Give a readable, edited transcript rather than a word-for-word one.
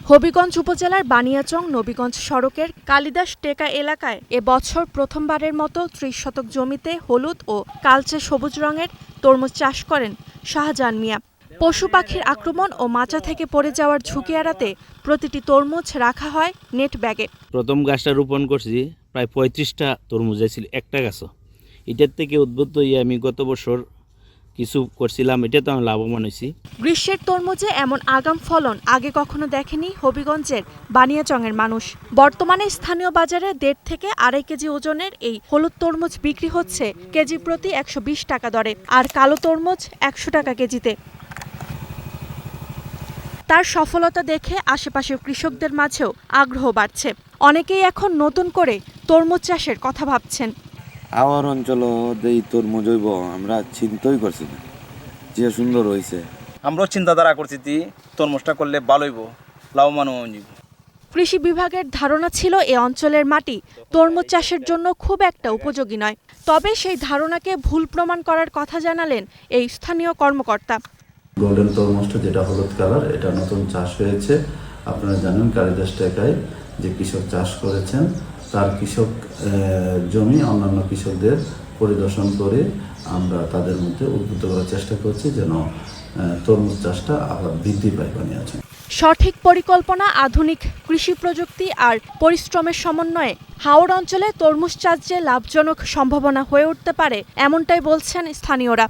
হবিগঞ্জ উপজেলার বানিয়াচং নবীগঞ্জ সড়কের কালিদাস টেকা এলাকায় এবছর প্রথমবারের মতো ৩০ শতক জমিতে হলুদ ও কালচে সবুজ রঙের তরমুজ চাষ করেন শাহজাহান মিয়া। পশু পাখির আক্রমণ ও মাচা থেকে পড়ে যাওয়ার ঝুঁকি এড়াতে প্রতিটি তরমুজ রাখা হয় নেট ব্যাগে। প্রথম গাছটা রোপণ করছি, প্রায় 35টা তরমুজ ছিল একটা গাছও। এটার থেকে উদ্বুদ্ধ হয়ে আমি গত বছর কিছু করছিলাম, এটা তো আমি লাভবান হয়েছি। গ্রীষ্মের তরমুজে এমন আগাম ফলন আগে কখনো দেখেনি হবিগঞ্জের বানিয়াচংয়ের মানুষ। বর্তমানে স্থানীয় বাজারে 1.5 থেকে 2.5 কেজি ওজনের এই হলুদ তরমুজ বিক্রি হচ্ছে কেজি প্রতি 120 টাকা দরে, আর কালো তরমুজ 100 টাকা কেজিতে। তার সফলতা দেখে আশেপাশের কৃষকদের মাঝেও আগ্রহ বাড়ছে। অনেকেই এখন নতুন করে তরমুজ চাষের কথা ভাবছেন। আমার অঞ্চলও এই তরমুজ হইব আমরা চিন্তাই করছি না, যে সুন্দর হয়েছে। আমরাও চিন্তাধারা করছি তরমুজটা করলে ভালো হইব, লাভবান হইব। কৃষি বিভাগের ধারণা ছিল এ অঞ্চলের মাটি তরমুজ চাষের জন্য খুব একটা উপযোগী নয়। তবে সেই ধারণাকে ভুল প্রমাণ করার কথা জানালেন এই স্থানীয় কর্মকর্তা। গোল্ডেন তরমুজটা যেটা হলুদ কালার, এটা নতুন চাষ হয়েছে। আপনারা জানেন কালিদাস টেকায় যে কৃষক চাষ করেছেন, তার কৃষক জমি অন্যান্য কৃষকদের পরিদর্শন করে আমরা তাদের মধ্যে উদ্বুদ্ধ করার চেষ্টা করছি যেন তরমুজ চাষটা আবার বৃদ্ধি পায় বানিয়াচং। সঠিক পরিকল্পনা, আধুনিক কৃষি প্রযুক্তি আর পরিশ্রমের সমন্বয়ে হাওড় অঞ্চলে তরমুজ চাষ যে লাভজনক সম্ভাবনা হয়ে উঠতে পারে, এমনটাই বলছেন স্থানীয়রা।